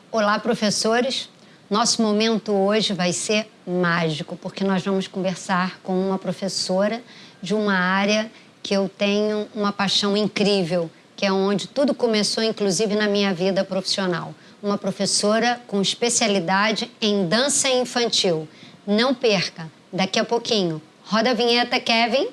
Olá, professores! Nosso momento hoje vai ser mágico, porque nós vamos conversar com uma professora de uma área que eu tenho uma paixão incrível, que é onde tudo começou, inclusive na minha vida profissional. Uma professora com especialidade em dança infantil. Não perca, daqui a pouquinho. Roda a vinheta, Kevin.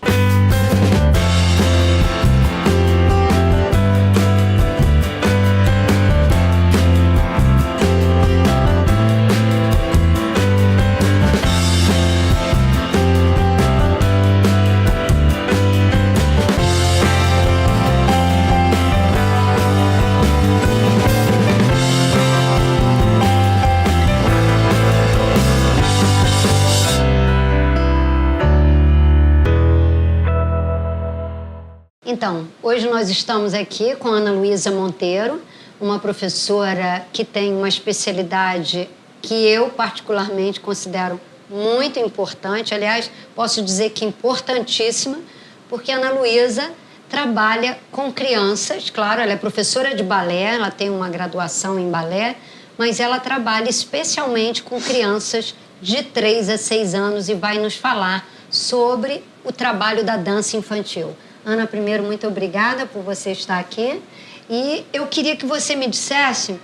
Então, hoje nós estamos aqui com a Ana Luísa Monteiro, uma professora que tem uma especialidade que eu particularmente considero muito importante, aliás, posso dizer que importantíssima, porque a Ana Luísa trabalha com crianças, claro, ela é professora de balé, ela tem uma graduação em balé, mas ela trabalha especialmente com crianças de 3 a 6 anos e vai nos falar sobre o trabalho da dança infantil. Ana, primeiro, muito obrigada por você estar aqui. E eu queria que você me dissesse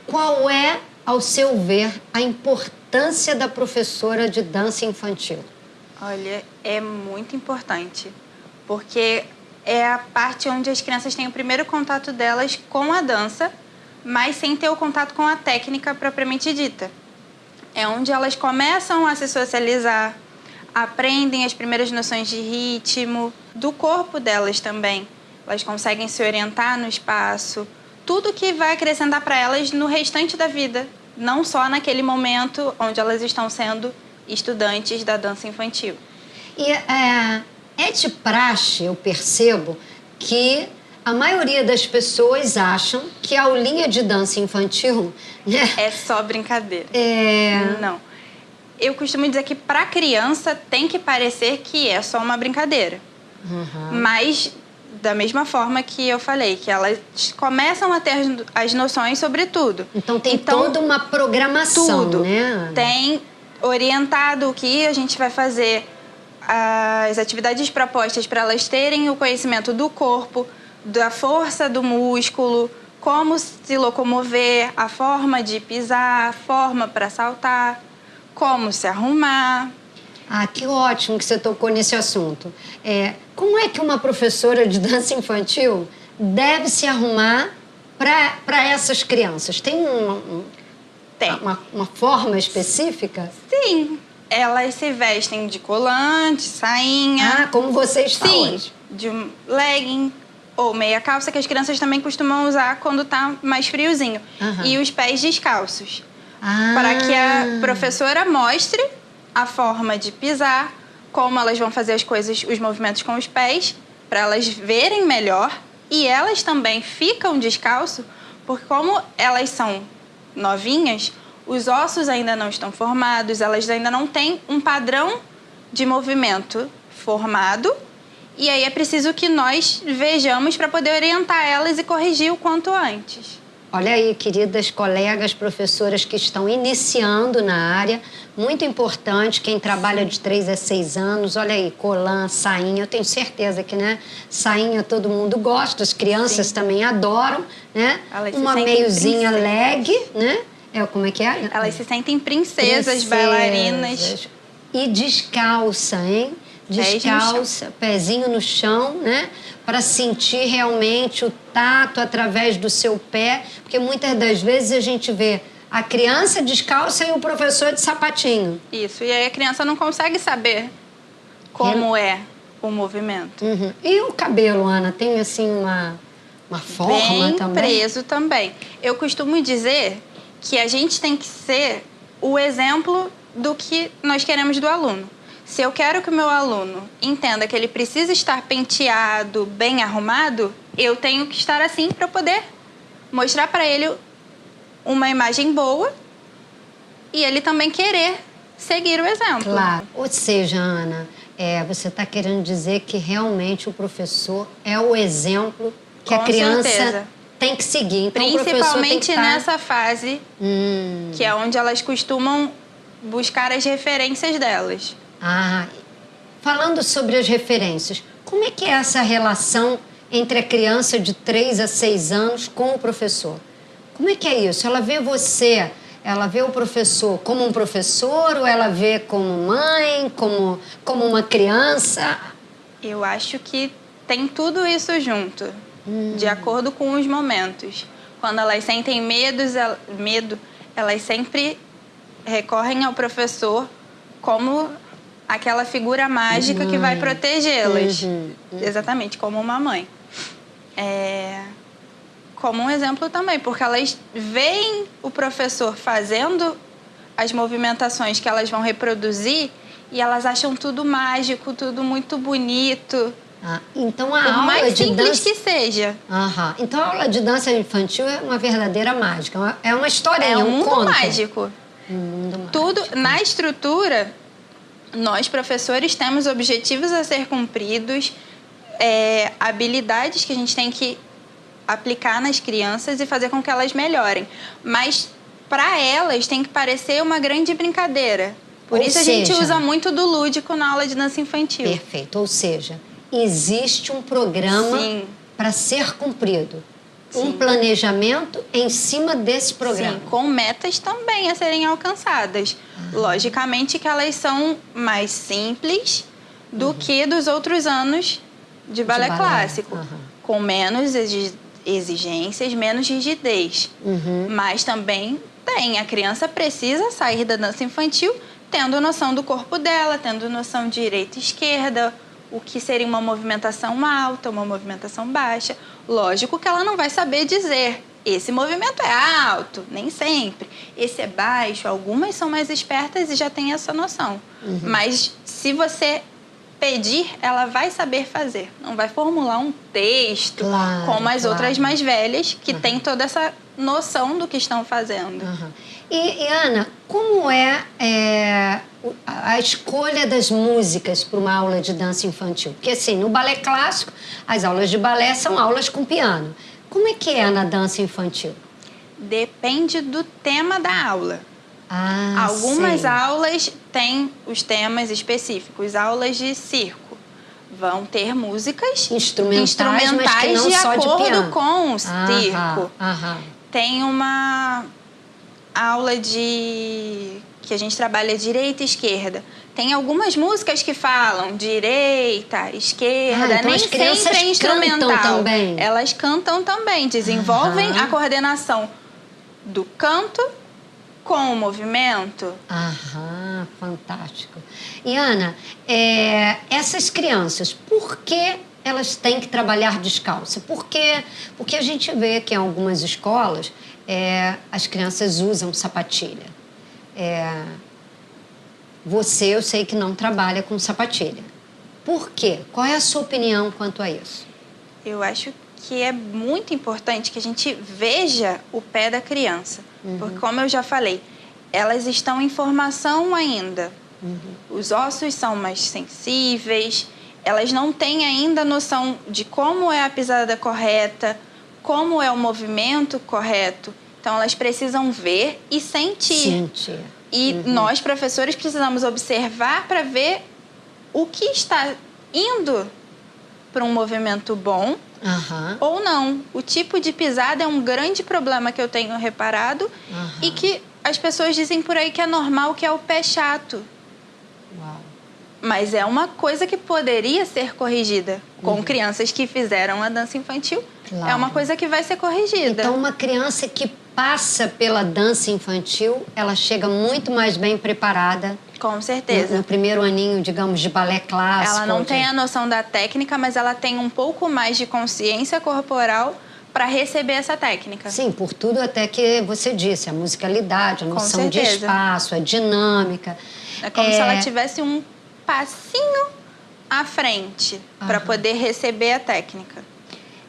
qual é, ao seu ver, a importância da professora de dança infantil. Olha, é muito importante, porque é a parte onde as crianças têm o primeiro contato delas com a dança, mas sem ter o contato com a técnica propriamente dita. É onde elas começam a se socializar, aprendem as primeiras noções de ritmo, do corpo delas também. Elas conseguem se orientar no espaço, tudo que vai acrescentar para elas no restante da vida, não só naquele momento onde elas estão sendo estudantes da dança infantil. E é de praxe, eu percebo, que a maioria das pessoas acham que a aulinha de dança infantil, né, é só brincadeira. Não. Eu costumo dizer que para criança tem que parecer que é só uma brincadeira. Uhum. Mas, da mesma forma que eu falei, que elas começam a ter as noções sobre tudo. Então tem toda uma programação, tudo, né? Tem orientado o que a gente vai fazer, as atividades propostas para elas terem o conhecimento do corpo, da força do músculo, como se locomover, a forma de pisar, a forma para saltar, como se arrumar. Ah, que ótimo que você tocou nesse assunto. Como é que uma professora de dança infantil deve se arrumar para essas crianças? Tem uma forma específica? Sim. Elas se vestem de colante, sainha. Ah, como você está hoje. De um legging ou meia calça, que as crianças também costumam usar quando tá mais friozinho. Uhum. E os pés descalços. Para que a professora mostre a forma de pisar, como elas vão fazer as coisas, os movimentos com os pés, para elas verem melhor. E elas também ficam descalço, porque como elas são novinhas, os ossos ainda não estão formados, elas ainda não têm um padrão de movimento formado. E aí é preciso que nós vejamos para poder orientar elas e corrigir o quanto antes. Olha aí, queridas colegas, professoras que estão iniciando na área, muito importante, quem trabalha de 3 a 6 anos, olha aí, colã, sainha, eu tenho certeza que, né, sainha todo mundo gosta, as crianças também adoram, né, uma meiozinha leg, né, como é que é? Elas se sentem princesas bailarinas. E descalça, hein? Descalça, pezinho no chão, né? Para sentir realmente o tato através do seu pé, porque muitas das vezes a gente vê a criança descalça e o professor de sapatinho. Isso, e aí a criança não consegue saber como é o movimento. Uhum. E o cabelo, Ana, tem assim uma forma bem também? Preso também. Eu costumo dizer que a gente tem que ser o exemplo do que nós queremos do aluno. Se eu quero que o meu aluno entenda que ele precisa estar penteado, bem arrumado, eu tenho que estar assim para poder mostrar para ele uma imagem boa e ele também querer seguir o exemplo. Claro. Ou seja, Ana, você está querendo dizer que realmente o professor é o exemplo que a criança tem que seguir. Então, principalmente tem que nessa fase, que é onde elas costumam buscar as referências delas. Falando sobre as referências, como é que é essa relação entre a criança de 3 a 6 anos com o professor? Como é que é isso? Ela vê você, ela vê o professor como um professor ou ela vê como mãe, como uma criança? Eu acho que tem tudo isso junto, de acordo com os momentos. Quando elas sentem medo, elas sempre recorrem ao professor como aquela figura mágica que vai protegê-las. Exatamente, como uma mãe. Como um exemplo também, porque elas veem o professor fazendo as movimentações que elas vão reproduzir e elas acham tudo mágico, tudo muito bonito. Então a Por aula mais de simples dança... que seja. Então a aula de dança infantil é uma verdadeira mágica, é uma historinha, um mundo conto. mágico. Tudo na estrutura, nós professores temos objetivos a ser cumpridos, habilidades que a gente tem que aplicar nas crianças e fazer com que elas melhorem. Mas para elas tem que parecer uma grande brincadeira. Por isso a gente usa muito do lúdico na aula de dança infantil. Perfeito. Ou seja, existe um programa para ser cumprido. Um planejamento em cima desse programa. Sim, com metas também a serem alcançadas. Logicamente que elas são mais simples do que dos outros anos de balé clássico. Com menos exigências, menos rigidez. Mas também a criança precisa sair da dança infantil tendo noção do corpo dela, tendo noção de direita e esquerda, o que seria uma movimentação alta, uma movimentação baixa. Lógico que ela não vai saber dizer, esse movimento é alto, nem sempre. Esse é baixo, algumas são mais espertas e já têm essa noção. Mas se você pedir, ela vai saber fazer. Não vai formular um texto como as outras mais velhas, que têm toda essa noção do que estão fazendo. E Ana, como é a escolha das músicas para uma aula de dança infantil? Porque, assim, no balé clássico, as aulas de balé são aulas com piano. Como é que é na dança infantil? Depende do tema da aula. Algumas aulas têm os temas específicos. Aulas de circo vão ter músicas instrumentais mas que não de só acordo de piano. com o circo. Tem uma aula que a gente trabalha direita e esquerda. Tem algumas músicas que falam direita, esquerda, então nem as crianças sempre é instrumental. Cantam também. Elas cantam também, desenvolvem a coordenação do canto com o movimento. Fantástico. E Ana, essas crianças, por que elas têm que trabalhar descalça? Porque a gente vê que em algumas escolas as crianças usam sapatilha. Você, eu sei que não trabalha com sapatilha. Por quê? Qual é a sua opinião quanto a isso? Eu acho que é muito importante que a gente veja o pé da criança. Porque, como eu já falei, elas estão em formação ainda. Os ossos são mais sensíveis, elas não têm ainda noção de como é a pisada correta, como é o movimento correto. Então, elas precisam ver e sentir. E nós, professores, precisamos observar para ver o que está indo para um movimento bom ou não. O tipo de pisada é um grande problema que eu tenho reparado e que as pessoas dizem por aí que é normal, que é o pé chato. Mas é uma coisa que poderia ser corrigida com crianças que fizeram a dança infantil. É uma coisa que vai ser corrigida. Então, uma criança que passa pela dança infantil, ela chega muito mais bem preparada. Com certeza. No primeiro aninho, digamos, de balé clássico. Ela não tem a noção da técnica, mas ela tem um pouco mais de consciência corporal para receber essa técnica. Sim, por tudo até que você disse, a musicalidade, a noção de espaço, a dinâmica. É como se ela tivesse um passinho à frente para poder receber a técnica.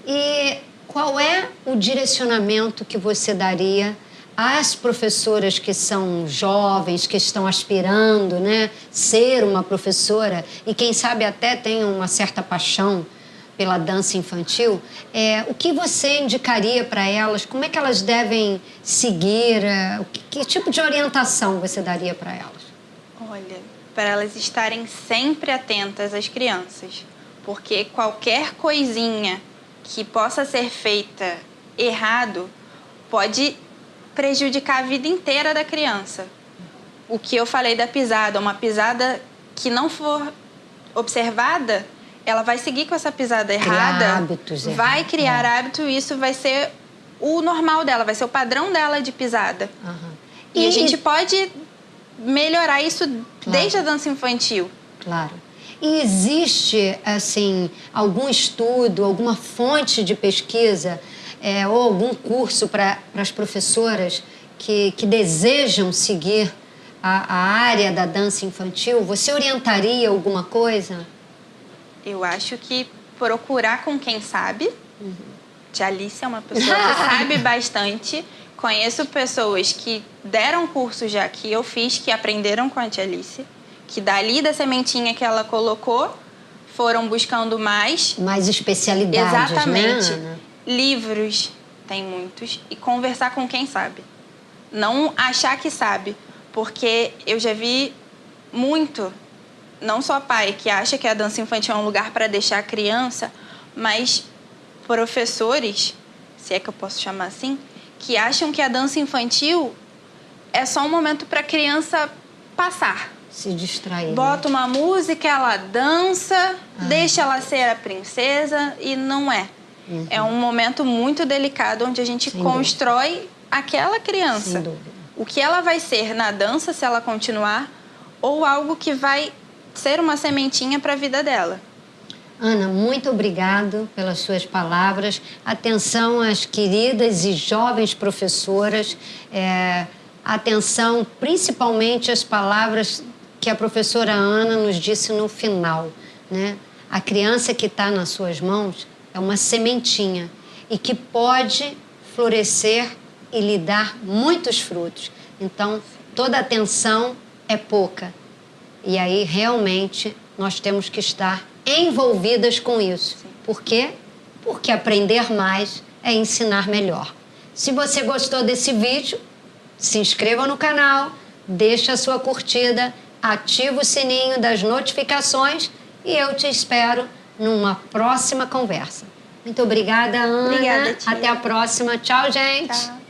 E qual é o direcionamento que você daria às professoras que são jovens, que estão aspirando, né, ser uma professora e quem sabe até tenham uma certa paixão pela dança infantil, o que você indicaria para elas? Como é que elas devem seguir? Que tipo de orientação você daria para elas? Olha, para elas estarem sempre atentas às crianças, porque qualquer coisinha que possa ser feita errado pode prejudicar a vida inteira da criança. O que eu falei da pisada, uma pisada que não for observada, ela vai seguir com essa pisada errada, vai criar hábito, e isso vai ser o normal dela, vai ser o padrão dela de pisada. E a gente pode melhorar isso desde a dança infantil. Claro. E existe, assim, algum estudo, alguma fonte de pesquisa ou algum curso para as professoras que desejam seguir a área da dança infantil? Você orientaria alguma coisa? Eu acho que procurar com quem sabe. Tia Alice é uma pessoa que sabe bastante. Conheço pessoas que deram curso já que eu fiz, que aprenderam com a Tia Alice, que dali da sementinha que ela colocou, foram buscando mais. Mais especialidades, exatamente, né? Livros, tem muitos. E conversar com quem sabe. Não achar que sabe, porque eu já vi muito... Não só pai que acha que a dança infantil é um lugar para deixar a criança, mas professores, se é que eu posso chamar assim, que acham que a dança infantil é só um momento para a criança passar. Se distrair. Bota uma música, ela dança, deixa ela ser a princesa, e não é. É um momento muito delicado onde a gente constrói aquela criança. Sem dúvida. O que ela vai ser na dança, se ela continuar, ou algo que vai ser uma sementinha para a vida dela. Ana, muito obrigado pelas suas palavras. Atenção às queridas e jovens professoras. Atenção principalmente às palavras que a professora Ana nos disse no final, né? A criança que está nas suas mãos é uma sementinha e que pode florescer e lhe dar muitos frutos. Então, toda atenção é pouca. E aí, realmente, nós temos que estar envolvidas com isso. Por quê? Porque aprender mais é ensinar melhor. Se você gostou desse vídeo, se inscreva no canal, deixa a sua curtida, ativa o sininho das notificações e eu te espero numa próxima conversa. Muito obrigada, Ana. Obrigada, tia. Até a próxima. Tchau, gente. Tchau.